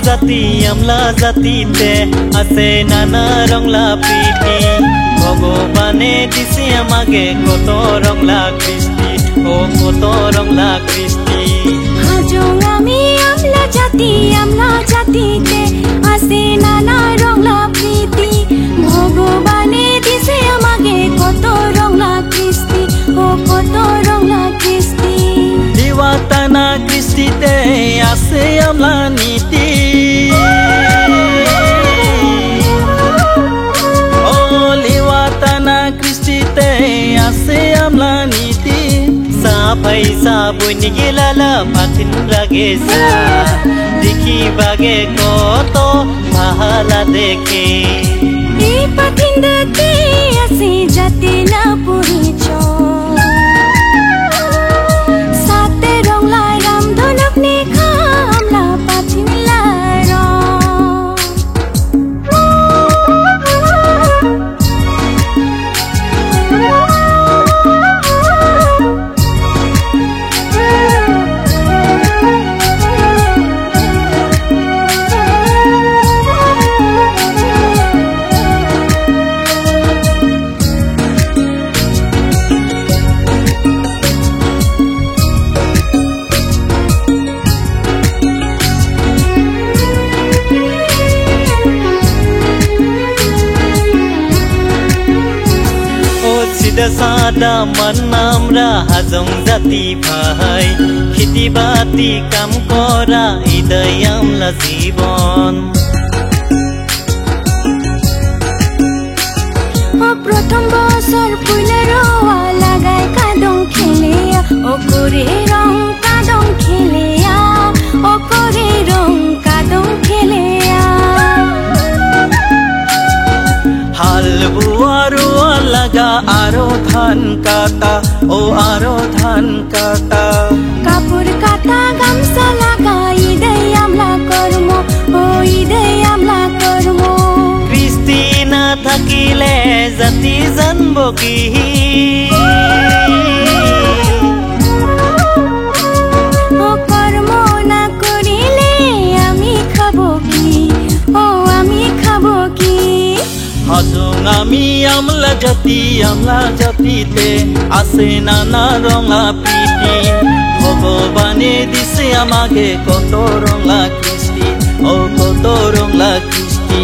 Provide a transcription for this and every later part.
আমলা জাতিতে আছে নানা রংলা প্রীতি ভগবানে দিছে আমাকে কত রংলা কৃষ্টি ও কত রংলা কৃষ্টি হাজং আমি আমলা জাতিতে আছে নানা রংলা প্রীতি ভগবানে দিছে আমাকে কত রংলা কৃষ্টি ও কত রংলা কৃষ্টি দিওয়াতানা কৃষ্টিতে আছে আমলা নীতি ও লিওয়াতানা কৃষ্টিতে আছে আমলা নীতি সাফাই সাবুনি গেলালা পাথিন লাগে সা দেখি বাগে কত ভালা দেখে এই পাথিন দেখে আছে জাতি না পরিচয় সাতে রংলা রাম ধনক নে খামলা পাথিন লারা সাদা মান আমরা হাজং জাতি ভাই খেতি বাতি কাম করা ইদাই আমলা জীবন প্রথম বছর ফুলে রোয়া লাগাই কাদং খেলে ও করে রং কাদং খেলে ও করে রং কাদং খেলে হাল বুয়া রোয়া লাগা আরো ধান কাটা ও আরো ধান কাটা কাপড় কাটা গামছা লাগা ইদাই আমলা কর্ম ও ইদাই আমলা কর্ম কৃষ্টি না থাকিলে জাতি জানব কি ও কর্ম না করিলে আমি খাবো কি ও আমি খাবো কি হাজং আমি আমলা জাতিতে আছে নানা রঙা প্রীতি ভগবানে দিছে আমাকে কত রঙা কৃষ্টি ও কত রঙা কৃষ্টি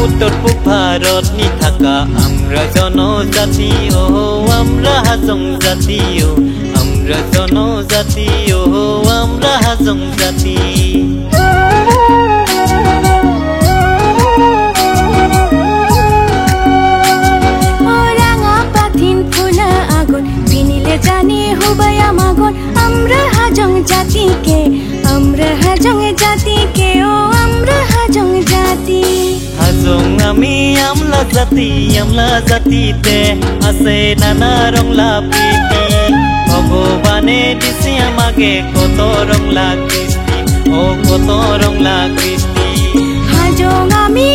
উত্তর পূব ভারত নি থাকা আমরা জনজাতি ও আমরা হাজং জাতি ও আমরা জনজাতি ও আমরা হাজং জাতি রাঙা পাথিন ফুলা আগুন বিনিলে জানি হবাই আমাগন আমরা হাজং জাতিকে ও আমরা হাজং জাতি হাজং আমি আমলা জাতিতে আছে নানা রংলা প্রীতি ভগবানে দিছে আমাকে কত রংলা কৃষ্টি ও কত রংলা কৃষ্টি হাজং আমি